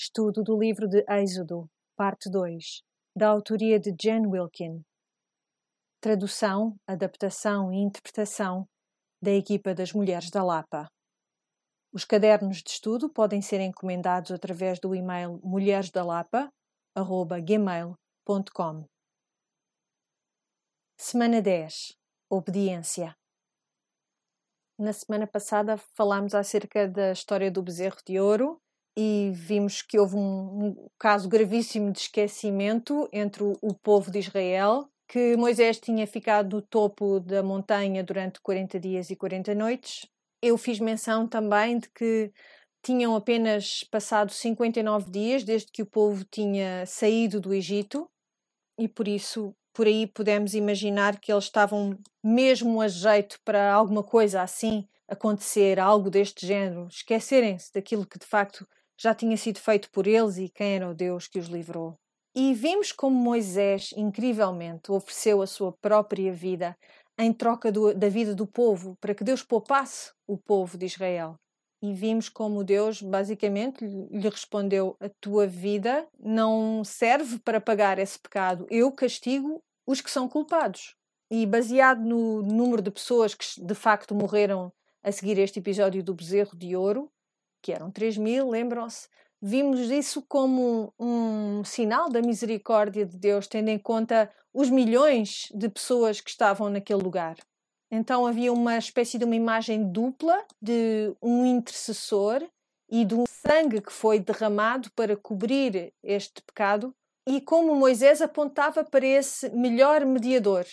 Estudo do livro de Êxodo, parte 2, da autoria de Jen Wilkin. Tradução, adaptação e interpretação da equipa das Mulheres da Lapa. Os cadernos de estudo podem ser encomendados através do e-mail mulheresdalapa@gmail.com. Semana 10. Obediência. Na semana passada falámos acerca da história do bezerro de ouro e vimos que houve um caso gravíssimo de esquecimento entre o povo de Israel, que Moisés tinha ficado no topo da montanha durante 40 dias e 40 noites. Eu fiz menção também de que tinham apenas passado 59 dias desde que o povo tinha saído do Egito e por isso, por aí podemos imaginar que eles estavam mesmo a jeito para alguma coisa assim acontecer, algo deste género, esquecerem-se daquilo que de facto já tinha sido feito por eles e quem era o Deus que os livrou. E vimos como Moisés, incrivelmente, ofereceu a sua própria vida em troca da vida do povo, para que Deus poupasse o povo de Israel. E vimos como Deus, basicamente, lhe respondeu: a tua vida não serve para pagar esse pecado. Eu castigo os que são culpados. E baseado no número de pessoas que de facto morreram a seguir este episódio do bezerro de ouro, que eram 3.000, lembram-se, vimos isso como um sinal da misericórdia de Deus, tendo em conta os milhões de pessoas que estavam naquele lugar. Então havia uma espécie de uma imagem dupla de um intercessor e de um sangue que foi derramado para cobrir este pecado, e como Moisés apontava para esse melhor mediador,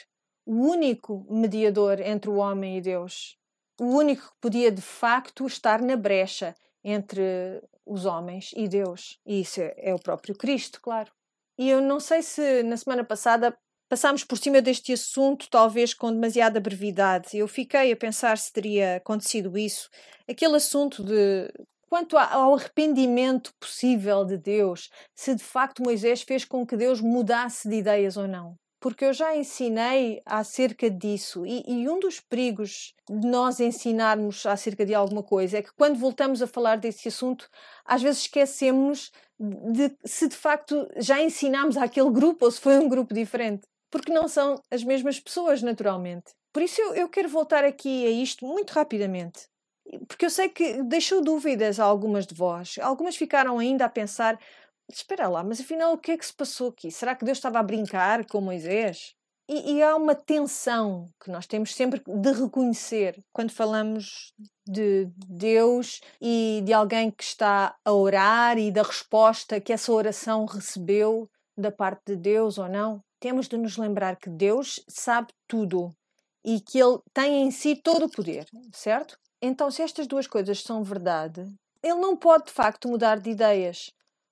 o único mediador entre o homem e Deus, o único que podia de facto estar na brecha entre os homens e Deus. E isso é o próprio Cristo, claro. E eu não sei se na semana passada passámos por cima deste assunto, talvez com demasiada brevidade. Eu fiquei a pensar se teria acontecido isso. Aquele assunto de quanto ao arrependimento possível de Deus, se de facto Moisés fez com que Deus mudasse de ideias ou não. Porque eu já ensinei acerca disso e um dos perigos de nós ensinarmos acerca de alguma coisa é que quando voltamos a falar desse assunto, às vezes esquecemos de se de facto já ensinámos àquele grupo ou se foi um grupo diferente. Porque não são as mesmas pessoas, naturalmente. Por isso eu quero voltar aqui a isto muito rapidamente. Porque eu sei que deixou dúvidas a algumas de vós. Algumas ficaram ainda a pensar: espera lá, mas afinal o que é que se passou aqui? Será que Deus estava a brincar com Moisés? E há uma tensão que nós temos sempre de reconhecer quando falamos de Deus e de alguém que está a orar e da resposta que essa oração recebeu da parte de Deus ou não. Temos de nos lembrar que Deus sabe tudo e que Ele tem em si todo o poder, certo? Então, se estas duas coisas são verdade, Ele não pode de facto mudar de ideias.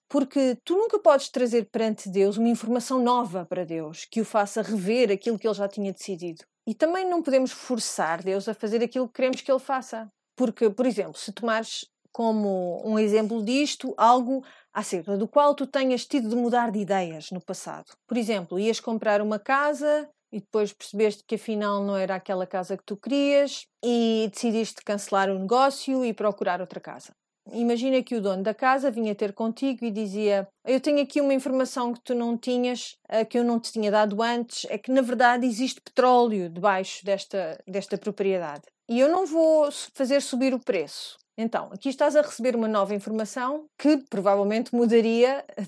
Porque tu nunca podes trazer perante Deus uma informação nova para Deus, que o faça rever aquilo que Ele já tinha decidido. E também não podemos forçar Deus a fazer aquilo que queremos que Ele faça. Porque, por exemplo, se tomares como um exemplo disto algo acerca do qual tu tenhas tido de mudar de ideias no passado. Por exemplo, ias comprar uma casa e depois percebeste que afinal não era aquela casa que tu querias e decidiste cancelar o negócio e procurar outra casa. Imagina que o dono da casa vinha ter contigo e dizia: eu tenho aqui uma informação que tu não tinhas, que eu não te tinha dado antes, é que na verdade existe petróleo debaixo desta propriedade. E eu não vou fazer subir o preço. Então, aqui estás a receber uma nova informação que provavelmente mudaria a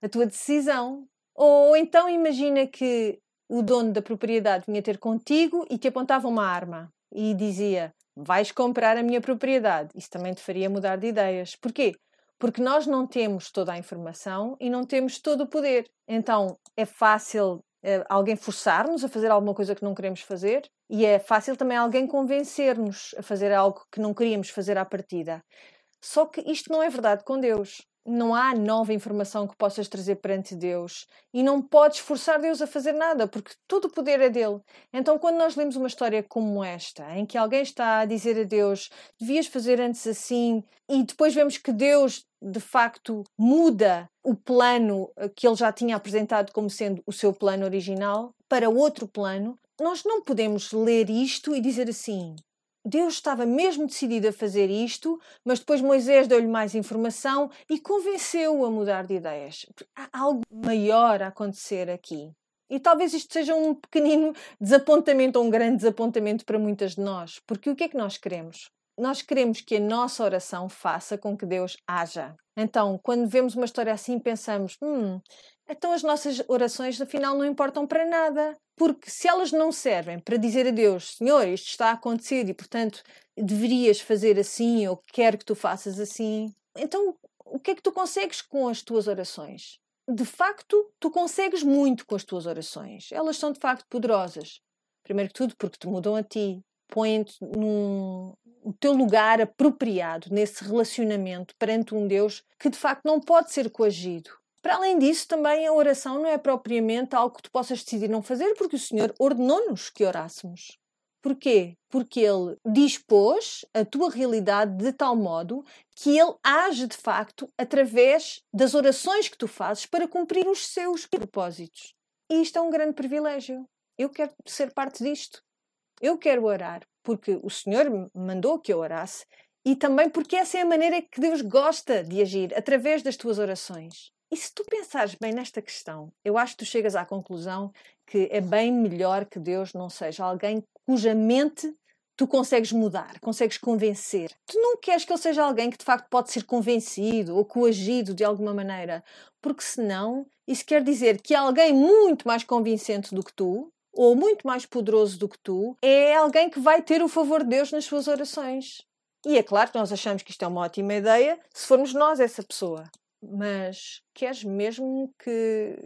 tua decisão. Ou então imagina que o dono da propriedade vinha ter contigo e te apontava uma arma e dizia: vais comprar a minha propriedade. Isso também te faria mudar de ideias. Porquê? Porque nós não temos toda a informação e não temos todo o poder. Então, é fácil alguém forçar-nos a fazer alguma coisa que não queremos fazer e é fácil também alguém convencer-nos a fazer algo que não queríamos fazer à partida. Só que isto não é verdade com Deus. Não há nova informação que possas trazer perante Deus e não podes forçar Deus a fazer nada, porque todo o poder é dele. Então, quando nós lemos uma história como esta, em que alguém está a dizer a Deus: devias fazer antes assim, e depois vemos que Deus, de facto, muda o plano que ele já tinha apresentado como sendo o seu plano original para outro plano, nós não podemos ler isto e dizer assim: Deus estava mesmo decidido a fazer isto, mas depois Moisés deu-lhe mais informação e convenceu-o a mudar de ideias. Há algo maior a acontecer aqui. E talvez isto seja um pequenino desapontamento ou um grande desapontamento para muitas de nós. Porque o que é que nós queremos? Nós queremos que a nossa oração faça com que Deus haja. Então, quando vemos uma história assim, pensamos, então as nossas orações afinal não importam para nada. Porque se elas não servem para dizer a Deus, Senhor, isto está a acontecer e, portanto, deverias fazer assim ou quero que tu faças assim, então o que é que tu consegues com as tuas orações? De facto, tu consegues muito com as tuas orações. Elas são de facto poderosas. Primeiro que tudo porque te mudam a ti. Põem-te no teu lugar apropriado nesse relacionamento perante um Deus que de facto não pode ser coagido. Para além disso, também a oração não é propriamente algo que tu possas decidir não fazer, porque o Senhor ordenou-nos que orássemos. Porquê? Porque Ele dispôs a tua realidade de tal modo que Ele age de facto através das orações que tu fazes para cumprir os seus propósitos. E isto é um grande privilégio. Eu quero ser parte disto. Eu quero orar porque o Senhor me mandou que eu orasse e também porque essa é a maneira que Deus gosta de agir, através das tuas orações. E se tu pensares bem nesta questão, eu acho que tu chegas à conclusão que é bem melhor que Deus não seja alguém cuja mente tu consegues mudar, consegues convencer. Tu não queres que ele seja alguém que de facto pode ser convencido ou coagido de alguma maneira, porque senão isso quer dizer que alguém muito mais convincente do que tu, ou muito mais poderoso do que tu, é alguém que vai ter o favor de Deus nas suas orações. E é claro que nós achamos que isto é uma ótima ideia se formos nós essa pessoa. Mas queres mesmo que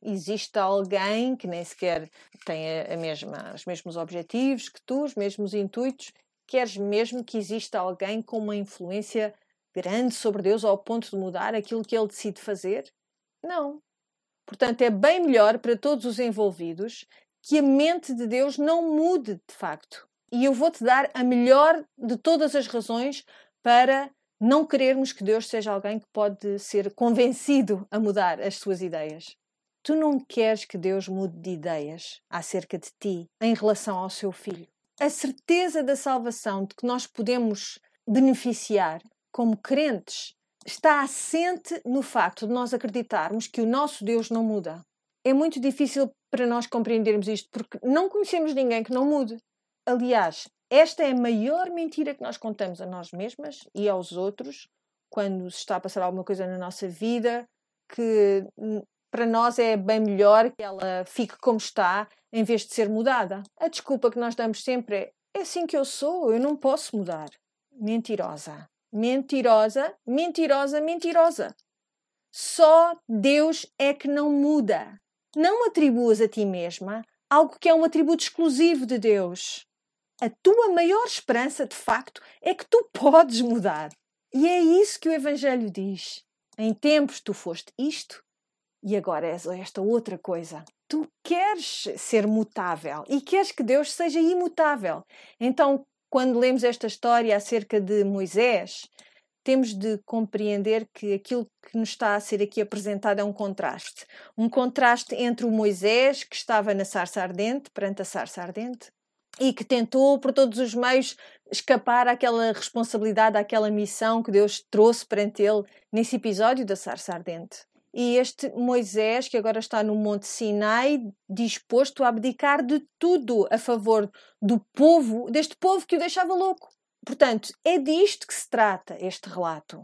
exista alguém que nem sequer tem os mesmos objetivos que tu, os mesmos intuitos? Queres mesmo que exista alguém com uma influência grande sobre Deus ao ponto de mudar aquilo que Ele decide fazer? Não. Portanto, é bem melhor para todos os envolvidos que a mente de Deus não mude de facto. E eu vou-te dar a melhor de todas as razões para não querermos que Deus seja alguém que pode ser convencido a mudar as suas ideias. Tu não queres que Deus mude de ideias acerca de ti em relação ao seu filho. A certeza da salvação de que nós podemos beneficiar como crentes está assente no facto de nós acreditarmos que o nosso Deus não muda. É muito difícil para nós compreendermos isto porque não conhecemos ninguém que não mude. Aliás, esta é a maior mentira que nós contamos a nós mesmas e aos outros quando se está a passar alguma coisa na nossa vida que para nós é bem melhor que ela fique como está em vez de ser mudada. A desculpa que nós damos sempre é assim que eu sou, eu não posso mudar. Mentirosa. Mentirosa, mentirosa, mentirosa. Só Deus é que não muda. Não atribuas a ti mesma algo que é um atributo exclusivo de Deus. A tua maior esperança, de facto, é que tu podes mudar. E é isso que o Evangelho diz. Em tempos tu foste isto e agora és esta outra coisa. Tu queres ser mutável e queres que Deus seja imutável. Então, quando lemos esta história acerca de Moisés, temos de compreender que aquilo que nos está a ser aqui apresentado é um contraste. Um contraste entre o Moisés, que estava na sarça ardente, perante a sarça ardente, e que tentou, por todos os meios, escapar àquela responsabilidade, àquela missão que Deus trouxe perante ele nesse episódio da sarça ardente. E este Moisés, que agora está no Monte Sinai, disposto a abdicar de tudo a favor do povo, deste povo que o deixava louco. Portanto, é disto que se trata este relato.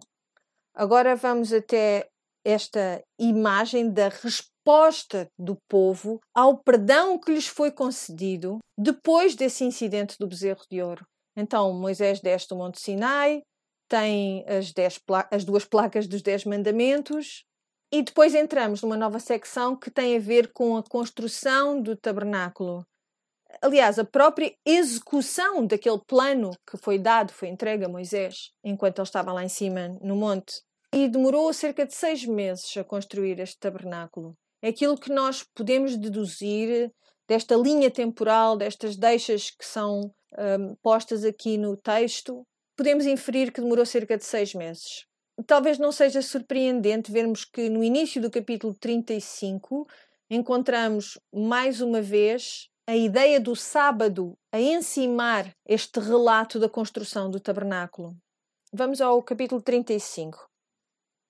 Agora vamos até esta imagem da resposta do povo ao perdão que lhes foi concedido depois desse incidente do bezerro de ouro. Então, Moisés desce do Monte Sinai, tem as duas placas dos 10 mandamentos e depois entramos numa nova secção que tem a ver com a construção do tabernáculo. Aliás, a própria execução daquele plano que foi dado, foi entregue a Moisés, enquanto ele estava lá em cima no monte. E demorou cerca de 6 meses a construir este tabernáculo. É aquilo que nós podemos deduzir desta linha temporal, destas deixas que são postas aqui no texto. Podemos inferir que demorou cerca de 6 meses. Talvez não seja surpreendente vermos que no início do capítulo 35 encontramos mais uma vez a ideia do sábado a encimar este relato da construção do tabernáculo. Vamos ao capítulo 35.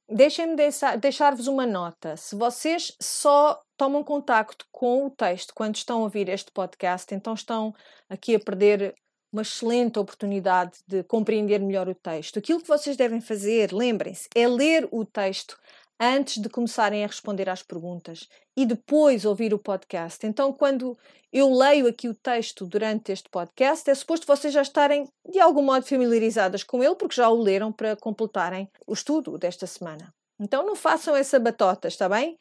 Deixem-me deixar-vos uma nota. Se vocês só tomam contacto com o texto quando estão a ouvir este podcast, então estão aqui a perder uma excelente oportunidade de compreender melhor o texto. Aquilo que vocês devem fazer, lembrem-se, é ler o texto antes de começarem a responder às perguntas e depois ouvir o podcast. Então, quando eu leio aqui o texto durante este podcast, é suposto vocês já estarem de algum modo familiarizadas com ele, porque já o leram para completarem o estudo desta semana. Então, não façam essa batota, está bem?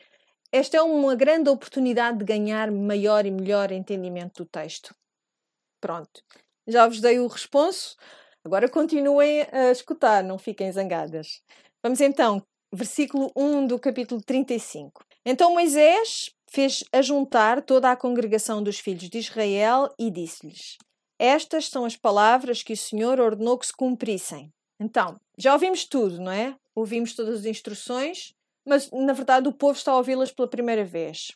Esta é uma grande oportunidade de ganhar maior e melhor entendimento do texto. Pronto, já vos dei o responso. Agora continuem a escutar, não fiquem zangadas. Vamos então, versículo 1 do capítulo 35. Então Moisés fez ajuntar toda a congregação dos filhos de Israel e disse-lhes: Estas são as palavras que o Senhor ordenou que se cumprissem. Então, já ouvimos tudo, não é? Ouvimos todas as instruções, mas na verdade o povo está a ouvi-las pela primeira vez.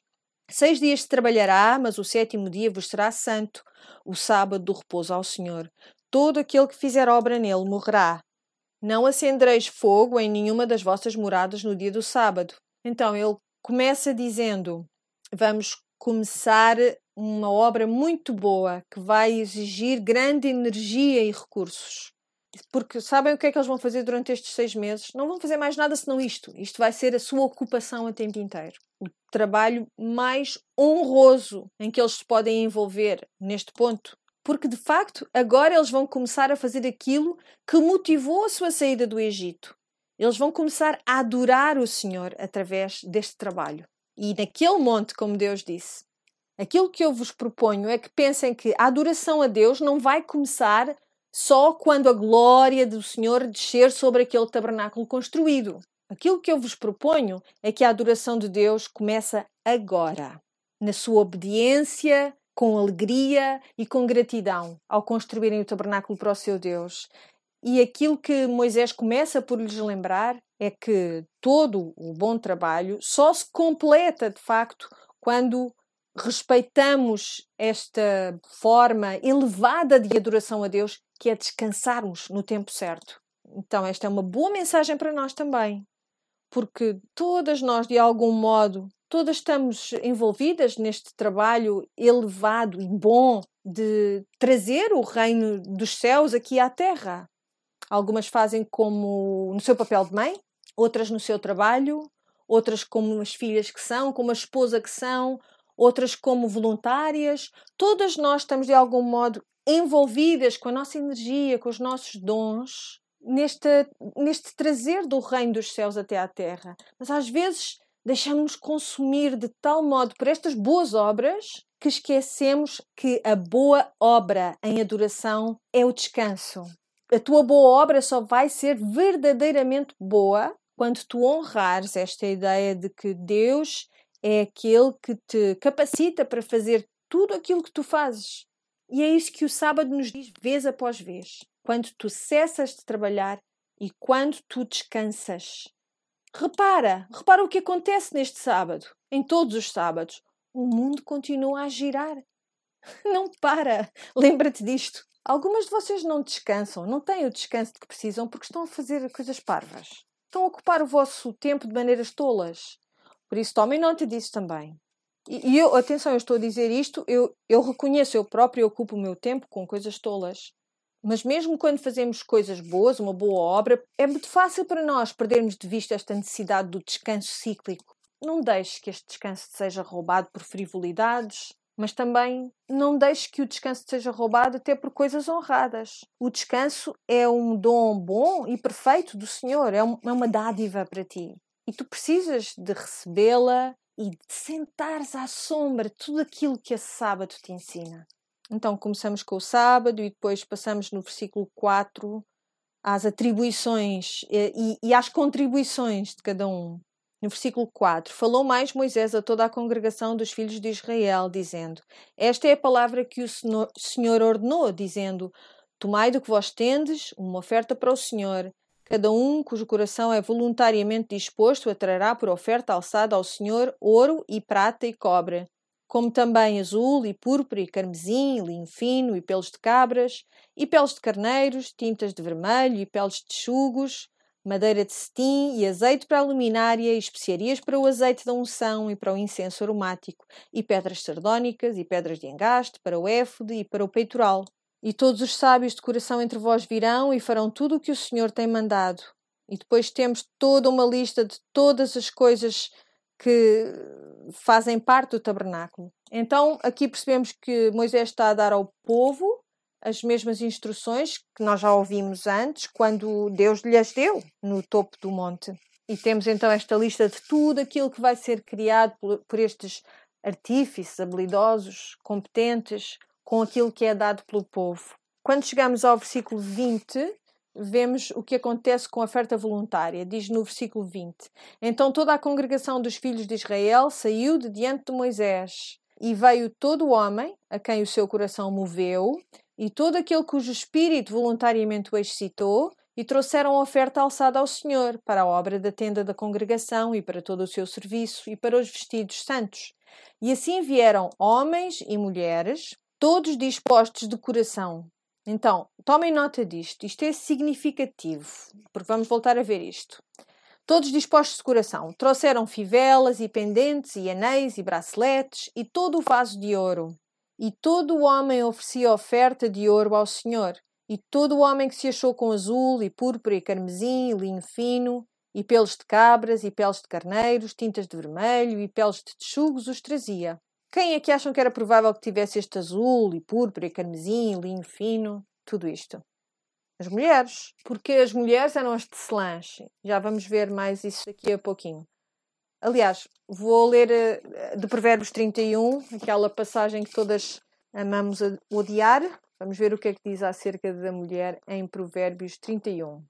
6 dias se trabalhará, mas o 7º dia vos será santo, o sábado do repouso ao Senhor. Todo aquele que fizer obra nele morrerá. Não acendereis fogo em nenhuma das vossas moradas no dia do sábado. Então ele começa dizendo: vamos começar uma obra muito boa que vai exigir grande energia e recursos. Porque sabem o que é que eles vão fazer durante estes 6 meses? Não vão fazer mais nada senão isto. Isto vai ser a sua ocupação a tempo inteiro. O trabalho mais honroso em que eles se podem envolver neste ponto. Porque, de facto, agora eles vão começar a fazer aquilo que motivou a sua saída do Egito. Eles vão começar a adorar o Senhor através deste trabalho. E naquele monte, como Deus disse, aquilo que eu vos proponho é que pensem que a adoração a Deus não vai começar só quando a glória do Senhor descer sobre aquele tabernáculo construído. Aquilo que eu vos proponho é que a adoração de Deus começa agora, na sua obediência, com alegria e com gratidão ao construírem o tabernáculo para o seu Deus. E aquilo que Moisés começa por lhes lembrar é que todo o bom trabalho só se completa, de facto, quando respeitamos esta forma elevada de adoração a Deus, que é descansarmos no tempo certo. Então, esta é uma boa mensagem para nós também, porque todas nós, de algum modo, todas estamos envolvidas neste trabalho elevado e bom de trazer o reino dos céus aqui à terra. Algumas fazem como no seu papel de mãe, outras no seu trabalho, outras como as filhas que são, como a esposa que são, outras como voluntárias. Todas nós estamos de algum modo envolvidas com a nossa energia, com os nossos dons, neste trazer do reino dos céus até à terra. Mas às vezes deixamos-nos consumir de tal modo por estas boas obras que esquecemos que a boa obra em adoração é o descanso. A tua boa obra só vai ser verdadeiramente boa quando tu honrares esta ideia de que Deus é aquele que te capacita para fazer tudo aquilo que tu fazes. E é isso que o sábado nos diz vez após vez. Quando tu cessas de trabalhar e quando tu descansas. Repara o que acontece neste sábado. Em todos os sábados. O mundo continua a girar. Não para. Lembra-te disto. Algumas de vocês não descansam, não têm o descanso de que precisam porque estão a fazer coisas parvas. Estão a ocupar o vosso tempo de maneiras tolas. Por isso, tomem nota disso também. E eu, atenção, eu estou a dizer isto, eu reconheço, eu próprio ocupo o meu tempo com coisas tolas. Mas mesmo quando fazemos coisas boas, uma boa obra, é muito fácil para nós perdermos de vista esta necessidade do descanso cíclico. Não deixes que este descanso seja roubado por frivolidades, mas também não deixes que o descanso seja roubado até por coisas honradas. O descanso é um dom bom e perfeito do Senhor, é uma dádiva para ti. E tu precisas de recebê-la e de sentares à sombra de tudo aquilo que esse sábado te ensina. Então começamos com o sábado e depois passamos no versículo 4 às atribuições e às contribuições de cada um. No versículo 4, falou mais Moisés a toda a congregação dos filhos de Israel, dizendo: Esta é a palavra que o Senhor ordenou, dizendo: Tomai do que vós tendes uma oferta para o Senhor. Cada um cujo coração é voluntariamente disposto a trará por oferta alçada ao Senhor ouro e prata e cobre. como também azul e púrpura e carmesim, e linho fino e pelos de cabras, e peles de carneiros, tintas de vermelho e peles de texugos, madeira de cetim e azeite para a luminária e especiarias para o azeite da unção e para o incenso aromático, e pedras sardónicas e pedras de engaste para o éfode e para o peitoral. E todos os sábios de coração entre vós virão e farão tudo o que o Senhor tem mandado. E depois temos toda uma lista de todas as coisas que fazem parte do tabernáculo. Então aqui percebemos que Moisés está a dar ao povo as mesmas instruções que nós já ouvimos antes, quando Deus lhes deu no topo do monte. E temos então esta lista de tudo aquilo que vai ser criado por estes artífices habilidosos, competentes, com aquilo que é dado pelo povo. Quando chegamos ao versículo 20, vemos o que acontece com a oferta voluntária. Diz no versículo 20: Então toda a congregação dos filhos de Israel saiu de diante de Moisés, e veio todo o homem a quem o seu coração moveu, e todo aquele cujo espírito voluntariamente o excitou, e trouxeram oferta alçada ao Senhor, para a obra da tenda da congregação, e para todo o seu serviço, e para os vestidos santos. E assim vieram homens e mulheres, todos dispostos de coração. Então, tomem nota disto. Isto é significativo, porque vamos voltar a ver isto. Todos dispostos de coração. Trouxeram fivelas e pendentes e anéis e braceletes e todo o vaso de ouro. E todo o homem oferecia oferta de ouro ao Senhor. E todo o homem que se achou com azul e púrpura e carmesim e linho fino e pelos de cabras e peles de carneiros, tintas de vermelho e peles de texugos os trazia. Quem é que acham que era provável que tivesse este azul e púrpura e carmesim, linho fino, tudo isto? As mulheres. Porque as mulheres eram as tecelãs. Já vamos ver mais isso daqui a pouquinho. Aliás, vou ler de Provérbios 31, aquela passagem que todas amamos odiar. Vamos ver o que é que diz acerca da mulher em Provérbios 31.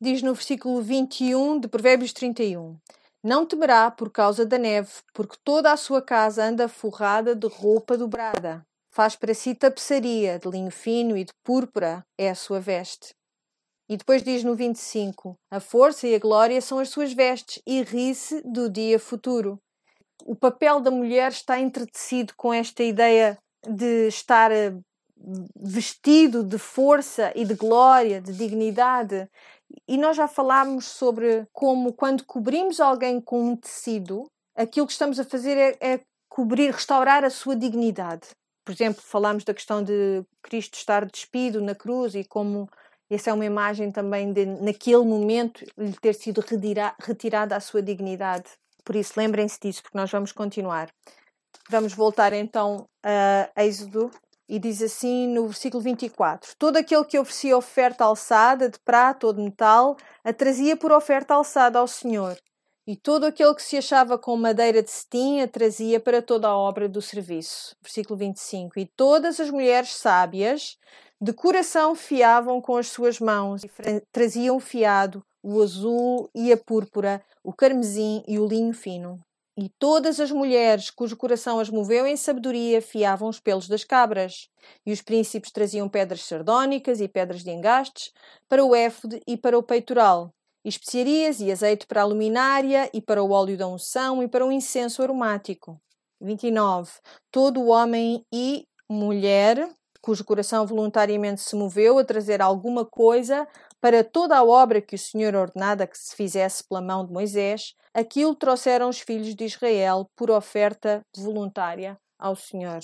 Diz no versículo 21 de Provérbios 31: Não temerá por causa da neve, porque toda a sua casa anda forrada de roupa dobrada. Faz para si tapeçaria de linho fino e de púrpura é a sua veste. E depois diz no 25: A força e a glória são as suas vestes, e ri-se do dia futuro. O papel da mulher está entretecido com esta ideia de estar vestido de força e de glória, de dignidade. E nós já falámos sobre como, quando cobrimos alguém com um tecido, aquilo que estamos a fazer é cobrir, restaurar a sua dignidade. Por exemplo, falámos da questão de Cristo estar despido na cruz e como essa é uma imagem também de, naquele momento, lhe ter sido retirada a sua dignidade. Por isso, lembrem-se disso, porque nós vamos continuar. Vamos voltar então a Êxodo. E diz assim no versículo 24: Todo aquele que oferecia oferta alçada de prata ou de metal, a trazia por oferta alçada ao Senhor. E todo aquele que se achava com madeira de cetim, a trazia para toda a obra do serviço. Versículo 25: E todas as mulheres sábias, de coração, fiavam com as suas mãos, e traziam fiado o azul e a púrpura, o carmesim e o linho fino. E todas as mulheres cujo coração as moveu em sabedoria fiavam os pelos das cabras. E os príncipes traziam pedras sardónicas e pedras de engastes para o éfode e para o peitoral. E especiarias e azeite para a luminária e para o óleo da unção e para o incenso aromático. 29. Todo o homem e mulher cujo coração voluntariamente se moveu a trazer alguma coisa para toda a obra que o Senhor ordenara que se fizesse pela mão de Moisés, aquilo trouxeram os filhos de Israel por oferta voluntária ao Senhor.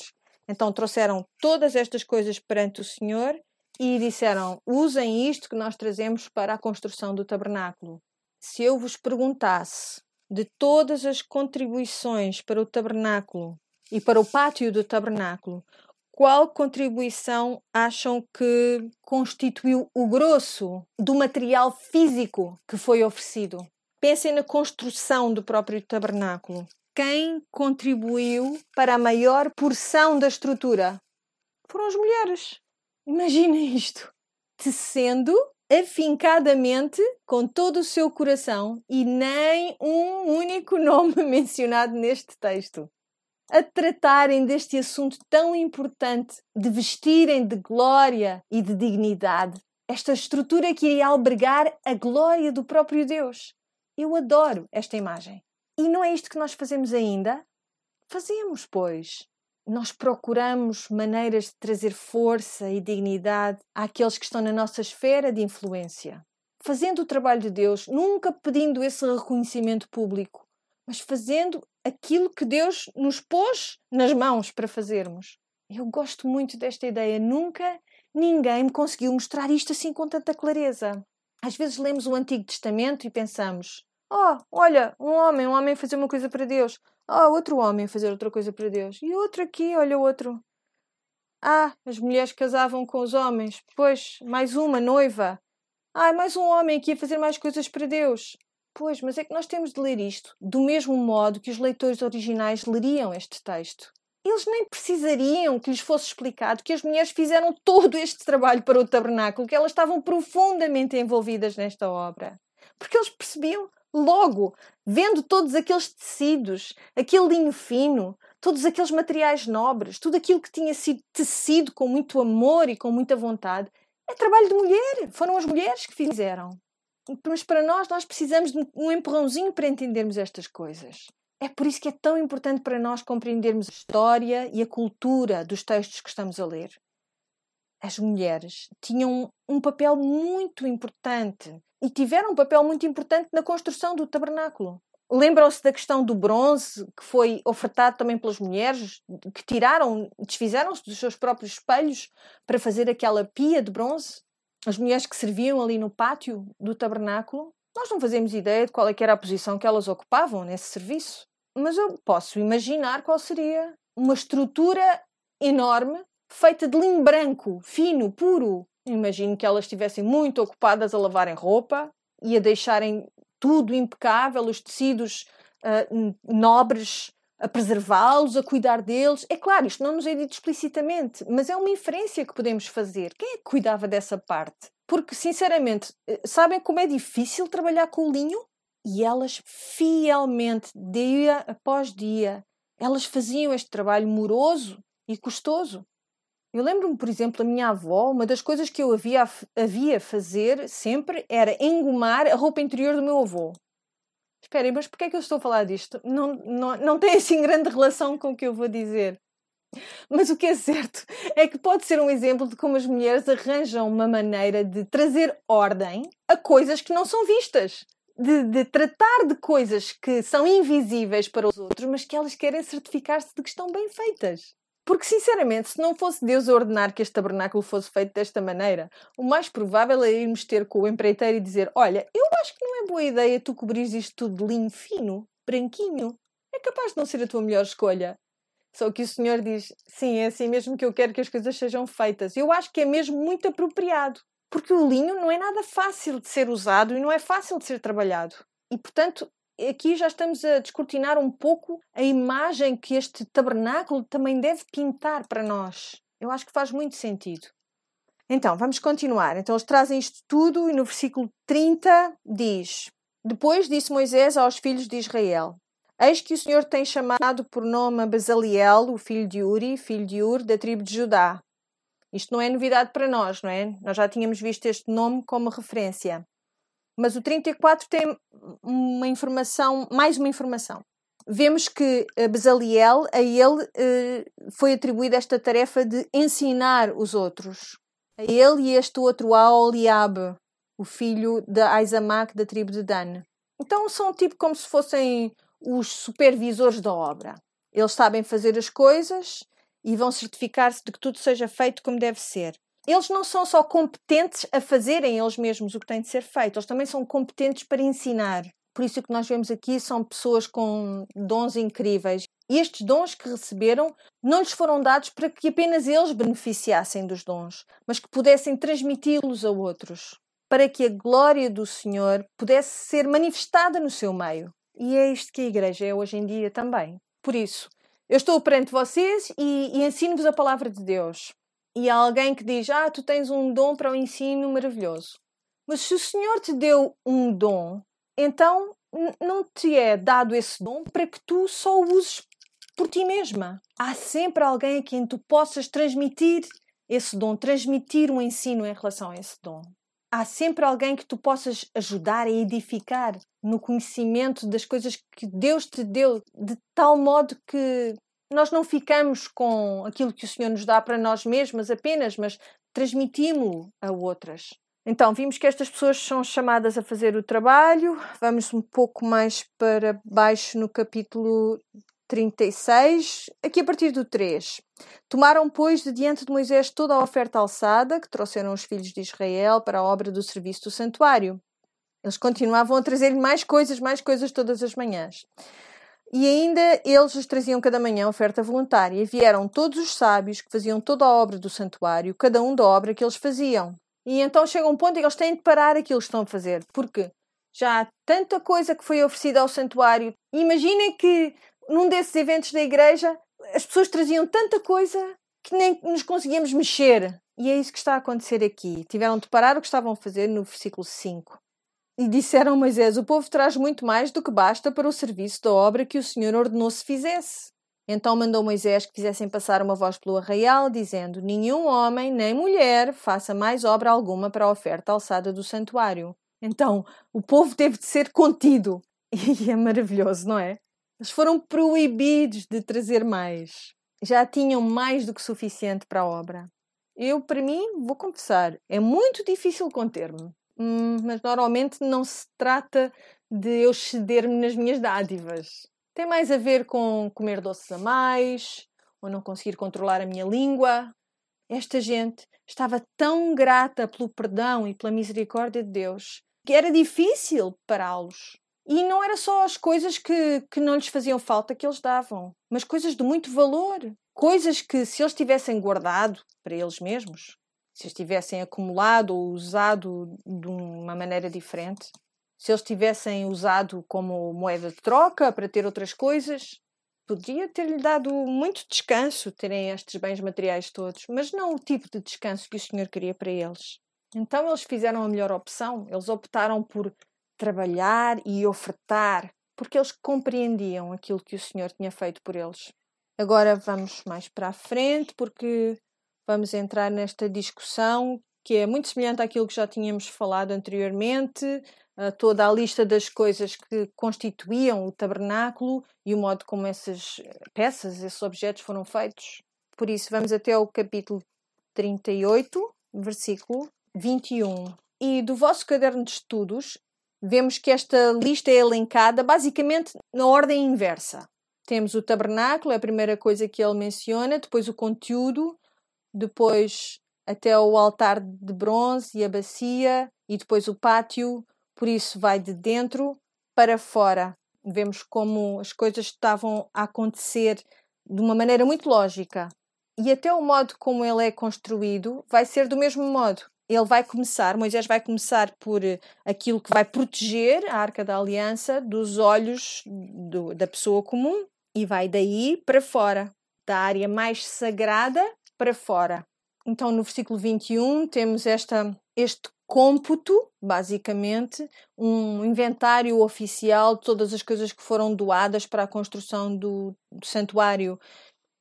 Então trouxeram todas estas coisas perante o Senhor e disseram: usem isto que nós trazemos para a construção do tabernáculo. Se eu vos perguntasse de todas as contribuições para o tabernáculo e para o pátio do tabernáculo, qual contribuição acham que constituiu o grosso do material físico que foi oferecido? Pensem na construção do próprio tabernáculo. Quem contribuiu para a maior porção da estrutura? Foram as mulheres. Imaginem isto. Tecendo afincadamente, com todo o seu coração, e nem um único nome mencionado neste texto, a tratarem deste assunto tão importante, de vestirem de glória e de dignidade, esta estrutura que iria albergar a glória do próprio Deus. Eu adoro esta imagem. E não é isto que nós fazemos ainda? Fazemos, pois. Nós procuramos maneiras de trazer força e dignidade àqueles que estão na nossa esfera de influência. Fazendo o trabalho de Deus, nunca pedindo esse reconhecimento público, mas fazendo aquilo que Deus nos pôs nas mãos para fazermos. Eu gosto muito desta ideia. Nunca ninguém me conseguiu mostrar isto assim com tanta clareza. Às vezes lemos o Antigo Testamento e pensamos: olha, um homem fazer uma coisa para Deus. Outro homem fazer outra coisa para Deus. E outro aqui, olha outro. As mulheres casavam com os homens. Pois, mais uma noiva. Mais um homem aqui a fazer mais coisas para Deus. Pois, mas é que nós temos de ler isto do mesmo modo que os leitores originais leriam este texto. Eles nem precisariam que lhes fosse explicado que as mulheres fizeram todo este trabalho para o tabernáculo, que elas estavam profundamente envolvidas nesta obra. Porque eles percebiam logo, vendo todos aqueles tecidos, aquele linho fino, todos aqueles materiais nobres, tudo aquilo que tinha sido tecido com muito amor e com muita vontade, é trabalho de mulher. Foram as mulheres que fizeram. Mas para nós precisamos de um empurrãozinho para entendermos estas coisas. É por isso que é tão importante para nós compreendermos a história e a cultura dos textos que estamos a ler. As mulheres tinham um papel muito importante e tiveram um papel muito importante na construção do tabernáculo. Lembram-se da questão do bronze, que foi ofertado também pelas mulheres, que desfizeram-se dos seus próprios espelhos para fazer aquela pia de bronze? As mulheres que serviam ali no pátio do tabernáculo, nós não fazemos ideia de qual é que era a posição que elas ocupavam nesse serviço. Mas eu posso imaginar qual seria uma estrutura enorme, feita de linho branco, fino, puro. Imagino que elas estivessem muito ocupadas a lavarem roupa e a deixarem tudo impecável, os tecidos nobres, a preservá-los, a cuidar deles. É claro, isto não nos é dito explicitamente, mas é uma inferência que podemos fazer. Quem é que cuidava dessa parte? Porque, sinceramente, sabem como é difícil trabalhar com o linho? E elas, fielmente, dia após dia, elas faziam este trabalho moroso e custoso. Eu lembro-me, por exemplo, da minha avó, uma das coisas que eu havia fazer sempre era engomar a roupa interior do meu avô. Esperem, mas porquê é que eu estou a falar disto? Não tem assim grande relação com o que eu vou dizer. Mas o que é certo é que pode ser um exemplo de como as mulheres arranjam uma maneira de trazer ordem a coisas que não são vistas. De tratar de coisas que são invisíveis para os outros, mas que elas querem certificar-se de que estão bem feitas. Porque, sinceramente, se não fosse Deus a ordenar que este tabernáculo fosse feito desta maneira, o mais provável é irmos ter com o empreiteiro e dizer: olha, eu acho que não é boa ideia tu cobrires isto tudo de linho fino, branquinho. É capaz de não ser a tua melhor escolha. Só que o Senhor diz: sim, é assim mesmo que eu quero que as coisas sejam feitas. Eu acho que é mesmo muito apropriado. Porque o linho não é nada fácil de ser usado e não é fácil de ser trabalhado. E, portanto, aqui já estamos a descortinar um pouco a imagem que este tabernáculo também deve pintar para nós. Eu acho que faz muito sentido. Então, vamos continuar. Então, eles trazem isto tudo e no versículo 30 diz: depois disse Moisés aos filhos de Israel: eis que o Senhor tem chamado por nome a Bezaliel, o filho de Uri, filho de Ur, da tribo de Judá. Isto não é novidade para nós, não é? Nós já tínhamos visto este nome como referência. Mas o 34 tem mais uma informação. Vemos que Bezaliel, a ele foi atribuída esta tarefa de ensinar os outros. A ele e este outro Aholiabe, o filho de Aizamac, da tribo de Dan. Então são tipo como se fossem os supervisores da obra. Eles sabem fazer as coisas e vão certificar-se de que tudo seja feito como deve ser. Eles não são só competentes a fazerem eles mesmos o que tem de ser feito, eles também são competentes para ensinar. Por isso o que nós vemos aqui são pessoas com dons incríveis. E estes dons que receberam não lhes foram dados para que apenas eles beneficiassem dos dons, mas que pudessem transmiti-los a outros, para que a glória do Senhor pudesse ser manifestada no seu meio. E é isto que a Igreja é hoje em dia também. Por isso, eu estou perante vocês e ensino-vos a palavra de Deus. E há alguém que diz: tu tens um dom para o ensino maravilhoso. Mas se o Senhor te deu um dom, então não te é dado esse dom para que tu só o uses por ti mesma. Há sempre alguém a quem tu possas transmitir esse dom, transmitir um ensino em relação a esse dom. há sempre alguém que tu possas ajudar a edificar no conhecimento das coisas que Deus te deu, de tal modo que nós não ficamos com aquilo que o Senhor nos dá para nós mesmos apenas, mas transmitimos-lo a outras. Então, vimos que estas pessoas são chamadas a fazer o trabalho. Vamos um pouco mais para baixo no capítulo 36, aqui a partir do 3. Tomaram, pois, de diante de Moisés toda a oferta alçada que trouxeram os filhos de Israel para a obra do serviço do santuário. Eles continuavam a trazer-lhe mais coisas todas as manhãs. E ainda eles lhes traziam cada manhã oferta voluntária. E vieram todos os sábios que faziam toda a obra do santuário, cada um da obra que eles faziam. E então chega um ponto em que eles têm de parar aquilo que estão a fazer. Porque já há tanta coisa que foi oferecida ao santuário. Imaginem que num desses eventos da igreja as pessoas traziam tanta coisa que nem nos conseguíamos mexer. E é isso que está a acontecer aqui. Tiveram de parar o que estavam a fazer no versículo 5. E disseram a Moisés: o povo traz muito mais do que basta para o serviço da obra que o Senhor ordenou se fizesse. Então mandou Moisés que fizessem passar uma voz pelo arraial, dizendo: nenhum homem nem mulher faça mais obra alguma para a oferta alçada do santuário. Então o povo teve de ser contido. E é maravilhoso, não é? Eles foram proibidos de trazer mais. Já tinham mais do que suficiente para a obra. Eu, para mim, vou confessar, é muito difícil conter-me. Mas normalmente não se trata de eu ceder-me nas minhas dádivas. Tem mais a ver com comer doces a mais, ou não conseguir controlar a minha língua. Esta gente estava tão grata pelo perdão e pela misericórdia de Deus que era difícil pará-los. E não era só as coisas que não lhes faziam falta que eles davam, mas coisas de muito valor. Coisas que, se eles tivessem guardado para eles mesmos, se eles tivessem acumulado ou usado de uma maneira diferente, se eles tivessem usado como moeda de troca para ter outras coisas, podia ter-lhe dado muito descanso terem estes bens materiais todos, mas não o tipo de descanso que o Senhor queria para eles. Então eles fizeram a melhor opção. Eles optaram por trabalhar e ofertar, porque eles compreendiam aquilo que o Senhor tinha feito por eles. Agora vamos mais para a frente, porque vamos entrar nesta discussão que é muito semelhante àquilo que já tínhamos falado anteriormente, toda a lista das coisas que constituíam o tabernáculo e o modo como essas peças, esses objetos foram feitos. Por isso, vamos até ao capítulo 38, versículo 21. E do vosso caderno de estudos, vemos que esta lista é elencada basicamente na ordem inversa. Temos o tabernáculo, é a primeira coisa que ele menciona, depois o conteúdo, depois até o altar de bronze e a bacia, e depois o pátio, por isso vai de dentro para fora. Vemos como as coisas estavam a acontecer de uma maneira muito lógica. E até o modo como ele é construído vai ser do mesmo modo. Moisés vai começar por aquilo que vai proteger a Arca da Aliança dos olhos da pessoa comum e vai daí para fora, da área mais sagrada para fora. Então, no versículo 21, temos este cômputo, basicamente, um inventário oficial de todas as coisas que foram doadas para a construção do santuário.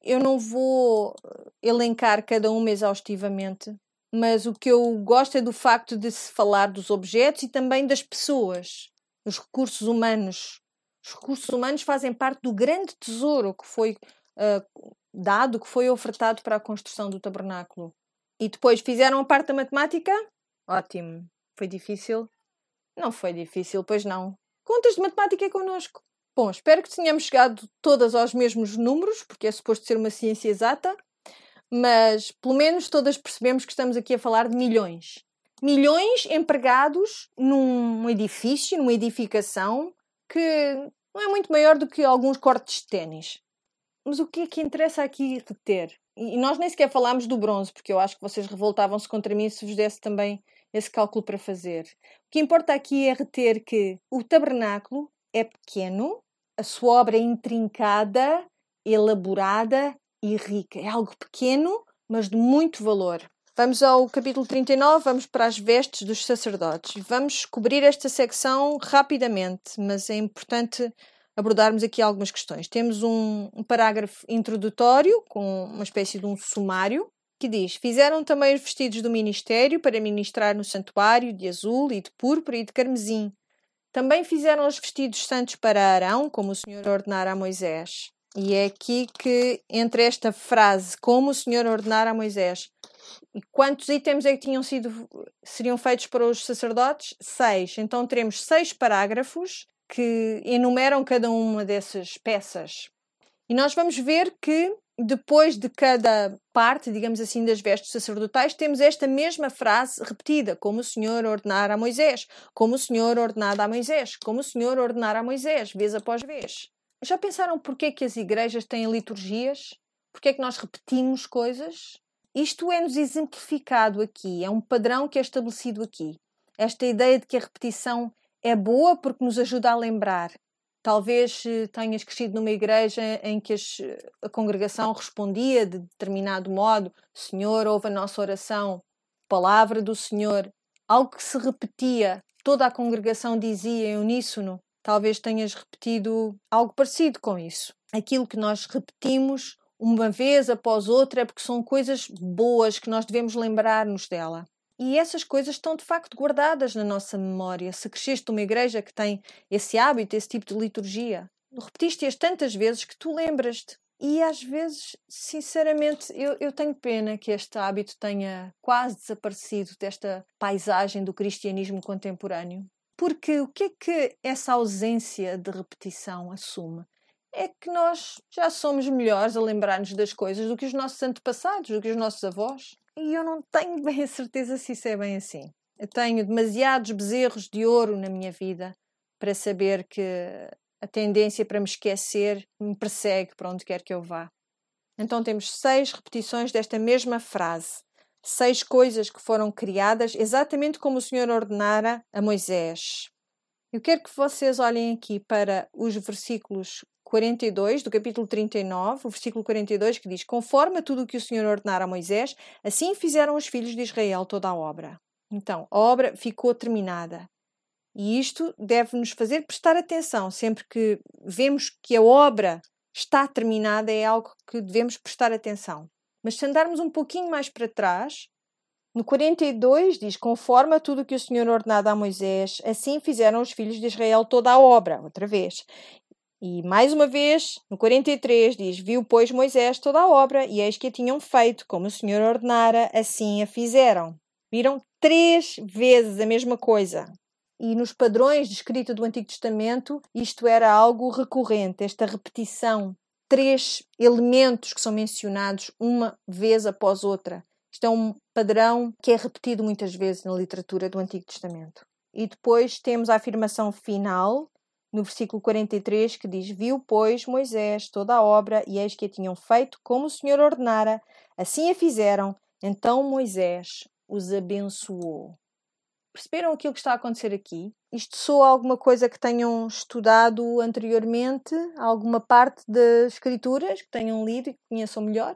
Eu não vou elencar cada uma exaustivamente, mas o que eu gosto é do facto de se falar dos objetos e também das pessoas, dos recursos humanos. Os recursos humanos fazem parte do grande tesouro que foi dado, que foi ofertado para a construção do tabernáculo. E depois fizeram a parte da matemática? Ótimo. Foi difícil? Não foi difícil, pois não. Contas de matemática connosco. Bom, espero que tenhamos chegado todas aos mesmos números, porque é suposto ser uma ciência exata, mas pelo menos todas percebemos que estamos aqui a falar de milhões. Milhões empregados num edifício, numa edificação, que não é muito maior do que alguns cortes de ténis. Mas o que é que interessa aqui reter? E nós nem sequer falámos do bronze, porque eu acho que vocês revoltavam-se contra mim se vos desse também esse cálculo para fazer. O que importa aqui é reter que o tabernáculo é pequeno, a sua obra é intrincada, elaborada e rica. É algo pequeno, mas de muito valor. Vamos ao capítulo 39, vamos para as vestes dos sacerdotes. Vamos cobrir esta secção rapidamente, mas é importante abordarmos aqui algumas questões. Temos um parágrafo introdutório, com uma espécie de um sumário, que diz: fizeram também os vestidos do ministério para ministrar no santuário de azul e de púrpura e de carmesim. Também fizeram os vestidos santos para Arão, como o Senhor ordenara a Moisés. E é aqui que, entre esta frase, como o Senhor ordenara a Moisés, e quantos itens é que seriam feitos para os sacerdotes? 6. Então teremos 6 parágrafos que enumeram cada uma dessas peças. E nós vamos ver que depois de cada parte, digamos assim, das vestes sacerdotais, temos esta mesma frase repetida, como o Senhor ordenara a Moisés, como o Senhor ordenara a Moisés, como o Senhor ordenara a Moisés, vez após vez. Já pensaram porquê que as igrejas têm liturgias? Porquê é que nós repetimos coisas? Isto é-nos exemplificado aqui, é um padrão que é estabelecido aqui. Esta ideia de que a repetição é boa porque nos ajuda a lembrar. Talvez tenhas crescido numa igreja em que a congregação respondia de determinado modo: Senhor, ouve a nossa oração, palavra do Senhor, algo que se repetia, toda a congregação dizia em uníssono. Talvez tenhas repetido algo parecido com isso. Aquilo que nós repetimos uma vez após outra é porque são coisas boas que nós devemos lembrar-nos dela. E essas coisas estão de facto guardadas na nossa memória. Se cresceste numa igreja que tem esse hábito, esse tipo de liturgia, repetiste-as tantas vezes que tu lembras-te. E às vezes, sinceramente, eu tenho pena que este hábito tenha quase desaparecido desta paisagem do cristianismo contemporâneo. Porque o que é que essa ausência de repetição assume? É que nós já somos melhores a lembrar-nos das coisas do que os nossos antepassados, do que os nossos avós. E eu não tenho bem a certeza se isso é bem assim. Eu tenho demasiados bezerros de ouro na minha vida para saber que a tendência para me esquecer me persegue para onde quer que eu vá. Então temos 6 repetições desta mesma frase. 6 coisas que foram criadas exatamente como o Senhor ordenara a Moisés. Eu quero que vocês olhem aqui para os versículos 42 do capítulo 39, o versículo 42 que diz: conforme a tudo o que o Senhor ordenara a Moisés, assim fizeram os filhos de Israel toda a obra. Então, a obra ficou terminada. E isto deve-nos fazer prestar atenção. Sempre que vemos que a obra está terminada, é algo que devemos prestar atenção. Mas se andarmos um pouquinho mais para trás, no 42 diz: conforme a tudo o que o Senhor ordenara a Moisés, assim fizeram os filhos de Israel toda a obra. Outra vez. E mais uma vez, no 43 diz: viu, pois, Moisés toda a obra, e eis que a tinham feito, como o Senhor ordenara, assim a fizeram. Viram 3 vezes a mesma coisa. E nos padrões de escrita do Antigo Testamento, isto era algo recorrente, esta repetição. 3 elementos que são mencionados uma vez após outra. Isto é um padrão que é repetido muitas vezes na literatura do Antigo Testamento. E depois temos a afirmação final, no versículo 43, que diz: viu, pois, Moisés toda a obra, e eis que a tinham feito como o Senhor ordenara, assim a fizeram. Então Moisés os abençoou. Perceberam aquilo que está a acontecer aqui? Isto soa alguma coisa que tenham estudado anteriormente? Alguma parte das Escrituras que tenham lido e que conheçam melhor?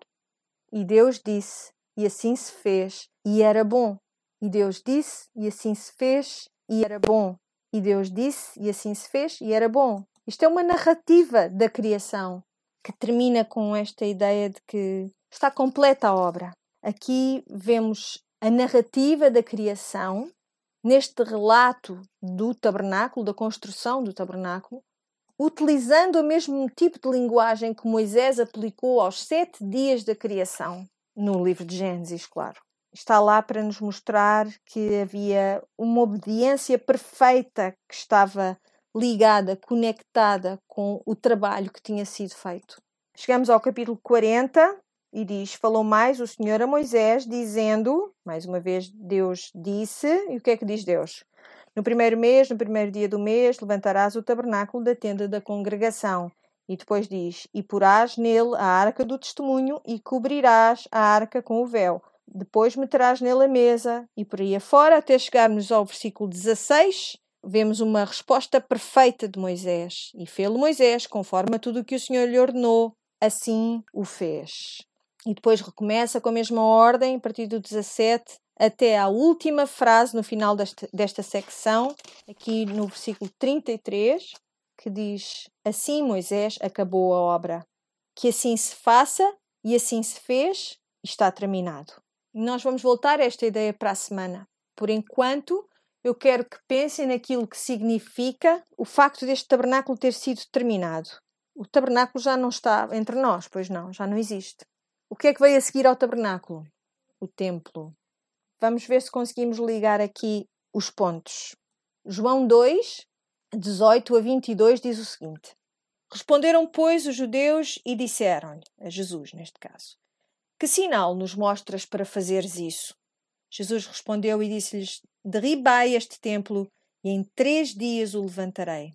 E Deus disse, e assim se fez, e era bom. E Deus disse, e assim se fez, e era bom. E Deus disse, e assim se fez, e era bom. Isto é uma narrativa da criação, que termina com esta ideia de que está completa a obra. Aqui vemos a narrativa da criação, neste relato do tabernáculo, da construção do tabernáculo, utilizando o mesmo tipo de linguagem que Moisés aplicou aos 7 dias da criação, no livro de Gênesis, claro. Está lá para nos mostrar que havia uma obediência perfeita que estava ligada, conectada com o trabalho que tinha sido feito. Chegamos ao capítulo 40 e diz: falou mais o Senhor a Moisés, dizendo, mais uma vez Deus disse, e o que é que diz Deus? No primeiro mês, no primeiro dia do mês, levantarás o tabernáculo da tenda da congregação. E depois diz: e porás nele a arca do testemunho e cobrirás a arca com o véu. Depois meterás nele a mesa e por aí afora, até chegarmos ao versículo 16, vemos uma resposta perfeita de Moisés. E fê-lo Moisés, conforme a tudo o que o Senhor lhe ordenou, assim o fez. E depois recomeça com a mesma ordem, a partir do 17, até à última frase no final desta secção, aqui no versículo 33, que diz: assim Moisés acabou a obra. Que assim se faça, e assim se fez, e está terminado. Nós vamos voltar a esta ideia para a semana. Por enquanto, eu quero que pensem naquilo que significa o facto deste tabernáculo ter sido terminado. O tabernáculo já não está entre nós, pois não, já não existe. O que é que veio a seguir ao tabernáculo? O templo. Vamos ver se conseguimos ligar aqui os pontos. João 2, 18 a 22 diz o seguinte: Responderam, pois, os judeus e disseram-lhe, a Jesus neste caso, que sinal nos mostras para fazeres isso? Jesus respondeu e disse-lhes, derribai este templo e em 3 dias o levantarei.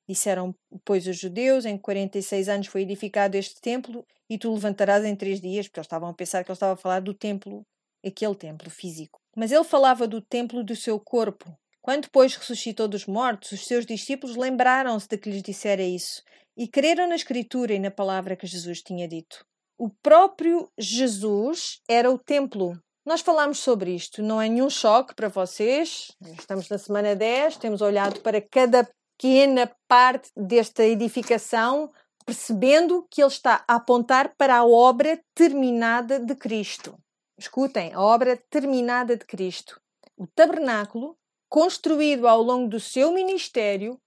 Disseram, pois, os judeus, em 46 anos foi edificado este templo e tu levantarás em 3 dias, porque eles estavam a pensar que ele estava a falar do templo, aquele templo físico. Mas ele falava do templo do seu corpo. Quando, pois, ressuscitou dos mortos, os seus discípulos lembraram-se de que lhes dissera isso e creram na Escritura e na palavra que Jesus tinha dito. O próprio Jesus era o templo. Nós falámos sobre isto, não é nenhum choque para vocês. Estamos na semana 10, temos olhado para cada pequena parte desta edificação, percebendo que ele está a apontar para a obra terminada de Cristo. Escutem, a obra terminada de Cristo. O tabernáculo, construído ao longo do seu ministério,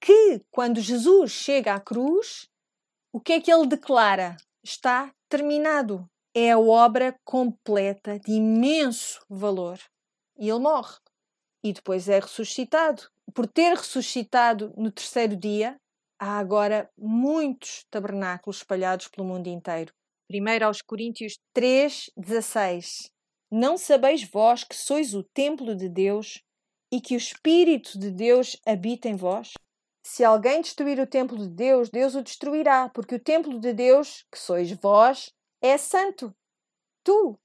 que, quando Jesus chega à cruz, o que é que ele declara? Está terminado. É a obra completa de imenso valor. E ele morre. E depois é ressuscitado. Por ter ressuscitado no 3º dia, há agora muitos tabernáculos espalhados pelo mundo inteiro. 1 aos Coríntios 3:16. Não sabeis vós que sois o templo de Deus e que o Espírito de Deus habita em vós? Se alguém destruir o templo de Deus, Deus o destruirá, porque o templo de Deus, que sois vós, é santo. Tu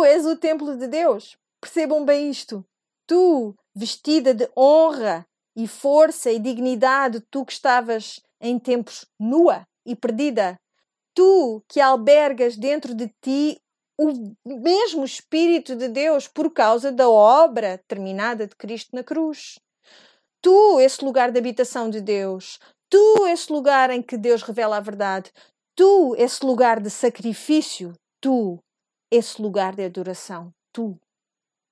és o templo de Deus. Percebam bem isto. Tu, vestida de honra e força e dignidade, tu que estavas em tempos nua e perdida, tu que albergas dentro de ti o mesmo Espírito de Deus por causa da obra terminada de Cristo na cruz. Tu, esse lugar de habitação de Deus. Tu, esse lugar em que Deus revela a verdade. Tu, esse lugar de sacrifício. Tu, esse lugar de adoração. Tu.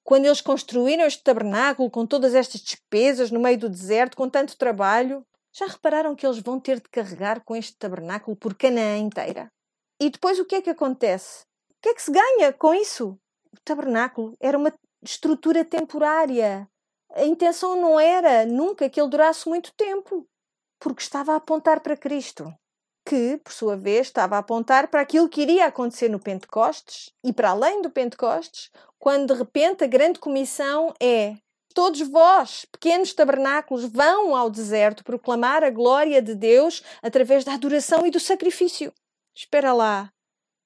Quando eles construíram este tabernáculo com todas estas despesas no meio do deserto, com tanto trabalho, já repararam que eles vão ter de carregar com este tabernáculo por Canaã inteira? E depois o que é que acontece? O que é que se ganha com isso? O tabernáculo era uma estrutura temporária. A intenção não era nunca que ele durasse muito tempo, porque estava a apontar para Cristo, que, por sua vez, estava a apontar para aquilo que iria acontecer no Pentecostes e para além do Pentecostes, quando de repente a grande comissão é: todos vós, pequenos tabernáculos, vão ao deserto proclamar a glória de Deus através da adoração e do sacrifício. Espera lá.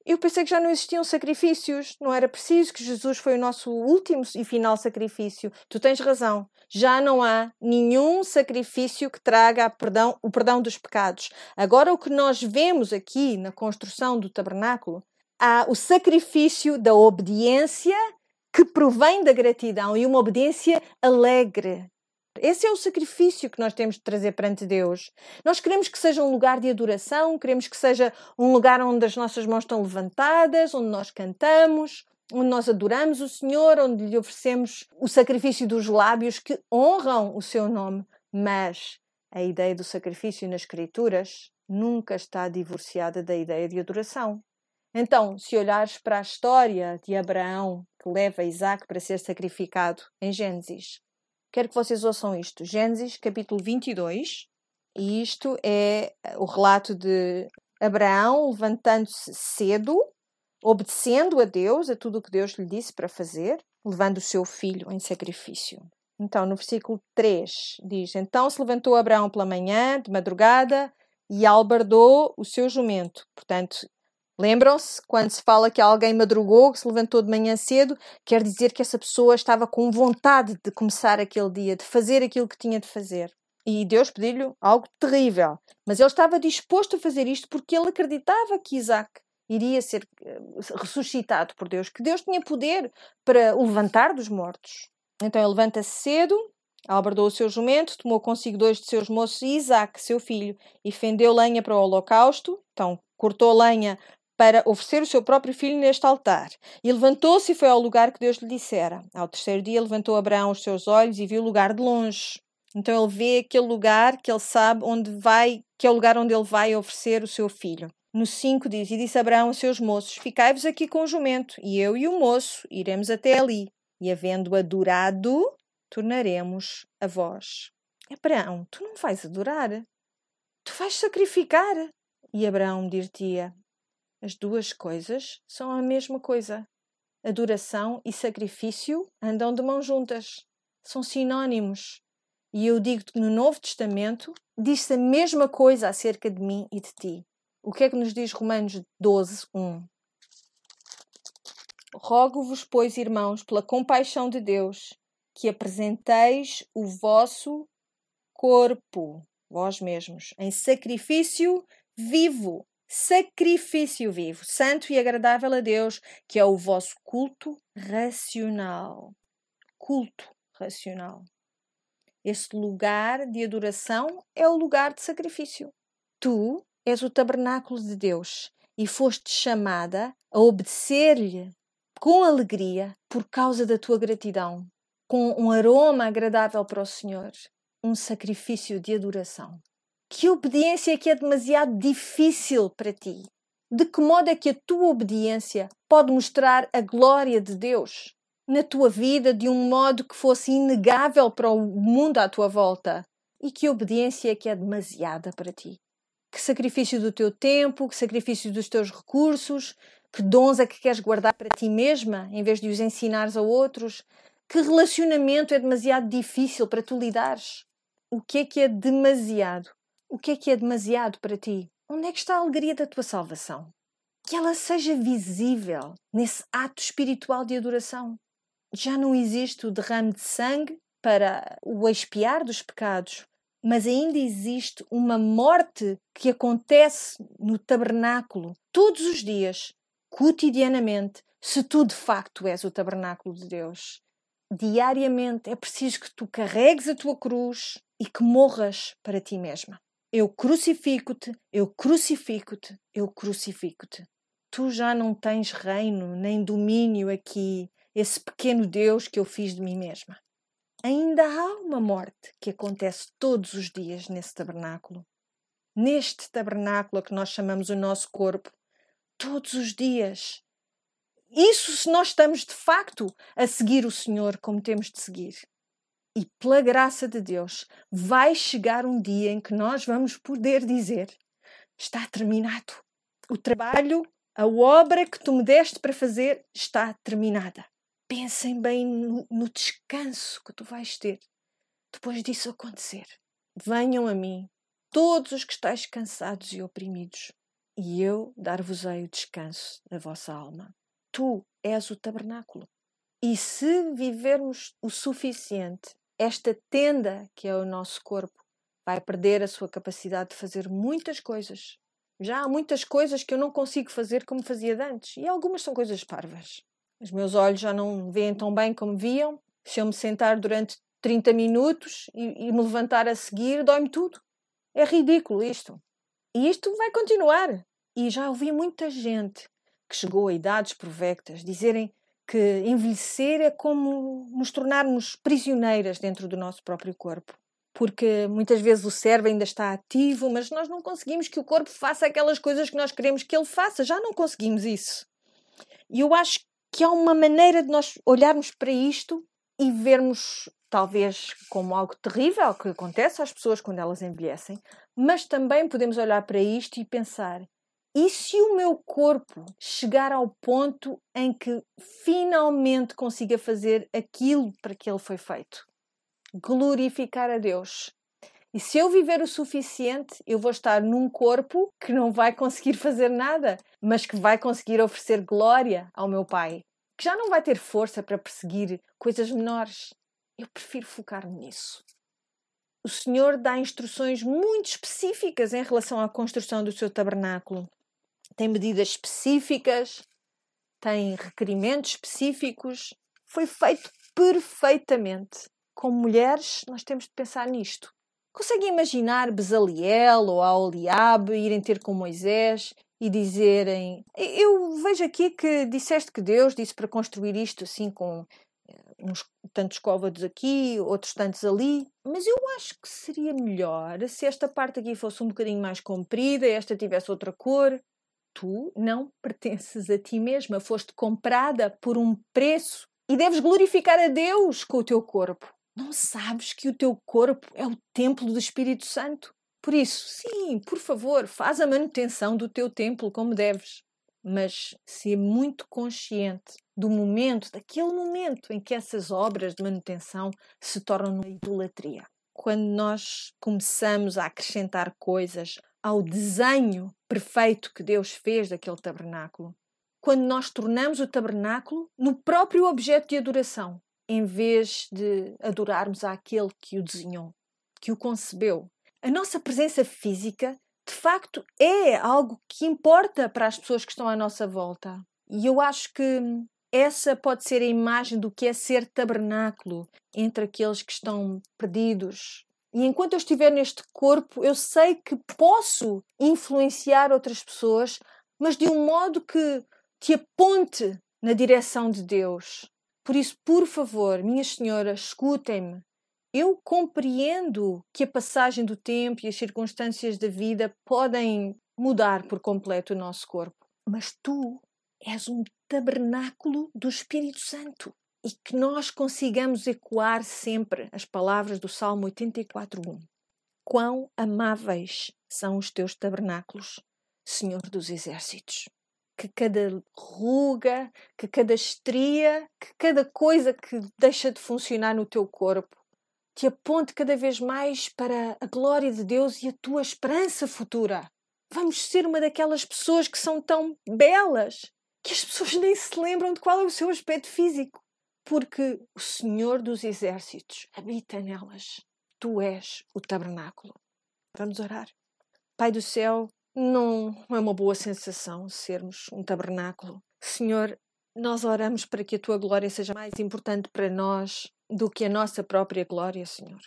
Eu pensei que já não existiam sacrifícios. Não era preciso, que Jesus foi o nosso último e final sacrifício. Tu tens razão. Já não há nenhum sacrifício que traga o perdão dos pecados. Agora o que nós vemos aqui na construção do tabernáculo, há o sacrifício da obediência que provém da gratidão e uma obediência alegre. Esse é o sacrifício que nós temos de trazer perante Deus. Nós queremos que seja um lugar de adoração, queremos que seja um lugar onde as nossas mãos estão levantadas, onde nós cantamos, onde nós adoramos o Senhor, onde lhe oferecemos o sacrifício dos lábios que honram o seu nome. Mas a ideia do sacrifício nas Escrituras nunca está divorciada da ideia de adoração. Então, se olhares para a história de Abraão, que leva Isaac para ser sacrificado em Gênesis, quero que vocês ouçam isto. Gênesis, capítulo 22. E isto é o relato de Abraão levantando-se cedo, obedecendo a Deus, a tudo o que Deus lhe disse para fazer, levando o seu filho em sacrifício. Então, no versículo 3, diz: Então se levantou Abraão pela manhã, de madrugada, e albardou o seu jumento. Portanto, lembram-se, quando se fala que alguém madrugou, que se levantou de manhã cedo, quer dizer que essa pessoa estava com vontade de começar aquele dia, de fazer aquilo que tinha de fazer. E Deus pediu-lhe algo terrível. Mas ele estava disposto a fazer isto porque ele acreditava que Isaac iria ser ressuscitado por Deus, que Deus tinha poder para o levantar dos mortos. Então ele levanta-se cedo, albardou o seu jumento, tomou consigo 2 de seus moços e Isaac, seu filho, e fendeu lenha para o holocausto. Então cortou lenha para oferecer o seu próprio filho neste altar. E levantou-se e foi ao lugar que Deus lhe dissera. Ao terceiro dia levantou Abraão os seus olhos e viu o lugar de longe. Então ele vê aquele lugar que ele sabe onde vai, que é o lugar onde ele vai oferecer o seu filho. No 5 diz, e disse Abraão aos seus moços, ficai-vos aqui com o jumento, e eu e o moço iremos até ali, e havendo adorado, tornaremos a vós. Abraão, tu não vais adorar, tu vais sacrificar. E Abraão dir-te-ia, as duas coisas são a mesma coisa. Adoração e sacrifício andam de mãos juntas, são sinónimos. E eu digo-te que no Novo Testamento diz-se a mesma coisa acerca de mim e de ti. O que é que nos diz Romanos 12, 1? Rogo-vos, pois, irmãos, pela compaixão de Deus, que apresenteis o vosso corpo, vós mesmos, em sacrifício vivo, santo e agradável a Deus, que é o vosso culto racional. Culto racional. Esse lugar de adoração é o lugar de sacrifício. Tu és o tabernáculo de Deus e foste chamada a obedecer-lhe com alegria por causa da tua gratidão, com um aroma agradável para o Senhor, um sacrifício de adoração. Que obediência é que é demasiado difícil para ti? De que modo é que a tua obediência pode mostrar a glória de Deus na tua vida de um modo que fosse inegável para o mundo à tua volta? E que obediência é que é demasiada para ti? Que sacrifício do teu tempo, que sacrifício dos teus recursos, que dons é que queres guardar para ti mesma em vez de os ensinares a outros? Que relacionamento é demasiado difícil para tu lidares? O que é demasiado? O que é demasiado para ti? Onde é que está a alegria da tua salvação? Que ela seja visível nesse ato espiritual de adoração. Já não existe o derrame de sangue para o expiar dos pecados, mas ainda existe uma morte que acontece no tabernáculo todos os dias, cotidianamente, se tu de facto és o tabernáculo de Deus. Diariamente é preciso que tu carregues a tua cruz e que morras para ti mesma. Eu crucifico-te, eu crucifico-te, eu crucifico-te. Tu já não tens reino nem domínio aqui, esse pequeno Deus que eu fiz de mim mesma. Ainda há uma morte que acontece todos os dias nesse tabernáculo. Neste tabernáculo que nós chamamos o nosso corpo, todos os dias. Isso se nós estamos de facto a seguir o Senhor como temos de seguir. E pela graça de Deus, vai chegar um dia em que nós vamos poder dizer: está terminado. O trabalho, a obra que tu me deste para fazer está terminada. Pensem bem no descanso que tu vais ter depois disso acontecer. Venham a mim, todos os que estáis cansados e oprimidos, e eu dar-vos-ei o descanso da vossa alma. Tu és o tabernáculo. E se vivermos o suficiente, esta tenda, que é o nosso corpo, vai perder a sua capacidade de fazer muitas coisas. Já há muitas coisas que eu não consigo fazer como fazia de antes. E algumas são coisas parvas. Os meus olhos já não veem tão bem como viam. Se eu me sentar durante 30 minutos e me levantar a seguir, dói-me tudo. É ridículo isto. E isto vai continuar. E já ouvi muita gente que chegou a idades provectas dizerem que envelhecer é como nos tornarmos prisioneiras dentro do nosso próprio corpo. Porque muitas vezes o cérebro ainda está ativo, mas nós não conseguimos que o corpo faça aquelas coisas que nós queremos que ele faça. Já não conseguimos isso. E eu acho que há uma maneira de nós olharmos para isto e vermos, talvez, como algo terrível que acontece às pessoas quando elas envelhecem, mas também podemos olhar para isto e pensar: e se o meu corpo chegar ao ponto em que finalmente consiga fazer aquilo para que ele foi feito? Glorificar a Deus. E se eu viver o suficiente, eu vou estar num corpo que não vai conseguir fazer nada, mas que vai conseguir oferecer glória ao meu Pai, que já não vai ter força para perseguir coisas menores. Eu prefiro focar-me nisso. O Senhor dá instruções muito específicas em relação à construção do seu tabernáculo. Tem medidas específicas, tem requerimentos específicos. Foi feito perfeitamente. Como mulheres, nós temos de pensar nisto. Conseguem imaginar Bezaliel ou Aholiabe irem ter com Moisés e dizerem: eu vejo aqui que disseste que Deus disse para construir isto assim com uns tantos côvados aqui, outros tantos ali, mas eu acho que seria melhor se esta parte aqui fosse um bocadinho mais comprida, esta tivesse outra cor. Tu não pertences a ti mesma, foste comprada por um preço e deves glorificar a Deus com o teu corpo. Não sabes que o teu corpo é o templo do Espírito Santo? Por isso, sim, por favor, faz a manutenção do teu templo como deves. Mas ser muito consciente do momento, daquele momento em que essas obras de manutenção se tornam uma idolatria. Quando nós começamos a acrescentar coisas ao desenho perfeito que Deus fez daquele tabernáculo, quando nós tornamos o tabernáculo no próprio objeto de adoração, em vez de adorarmos àquele que o desenhou, que o concebeu. A nossa presença física, de facto, é algo que importa para as pessoas que estão à nossa volta. E eu acho que essa pode ser a imagem do que é ser tabernáculo entre aqueles que estão perdidos. E enquanto eu estiver neste corpo, eu sei que posso influenciar outras pessoas, mas de um modo que te aponte na direção de Deus. Por isso, por favor, minhas senhoras, escutem-me. Eu compreendo que a passagem do tempo e as circunstâncias da vida podem mudar por completo o nosso corpo. Mas tu és um tabernáculo do Espírito Santo. E que nós consigamos ecoar sempre as palavras do Salmo 84:1. Quão amáveis são os teus tabernáculos, Senhor dos Exércitos. Que cada ruga, que cada estria, que cada coisa que deixa de funcionar no teu corpo te aponte cada vez mais para a glória de Deus e a tua esperança futura. Vamos ser uma daquelas pessoas que são tão belas que as pessoas nem se lembram de qual é o seu aspecto físico. Porque o Senhor dos Exércitos habita nelas. Tu és o tabernáculo. Vamos orar. Pai do céu, não é uma boa sensação sermos um tabernáculo. Senhor, nós oramos para que a tua glória seja mais importante para nós do que a nossa própria glória, Senhor.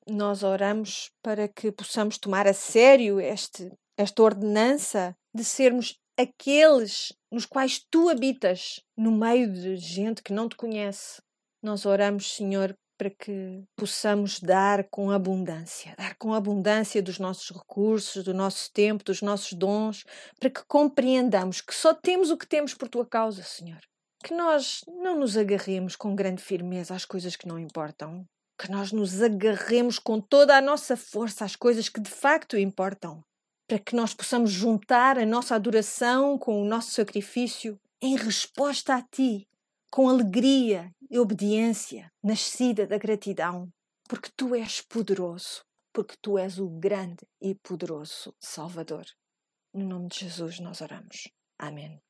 Nós oramos para que possamos tomar a sério esta ordenança de sermos aqueles nos quais tu habitas, no meio de gente que não te conhece. Nós oramos, Senhor, para que possamos dar com abundância dos nossos recursos, do nosso tempo, dos nossos dons, para que compreendamos que só temos o que temos por tua causa, Senhor. Que nós não nos agarremos com grande firmeza às coisas que não importam, que nós nos agarremos com toda a nossa força às coisas que de facto importam, para que nós possamos juntar a nossa adoração com o nosso sacrifício em resposta a Ti, com alegria e obediência nascida da gratidão, porque Tu és poderoso, porque Tu és o grande e poderoso Salvador. No nome de Jesus nós oramos. Amém.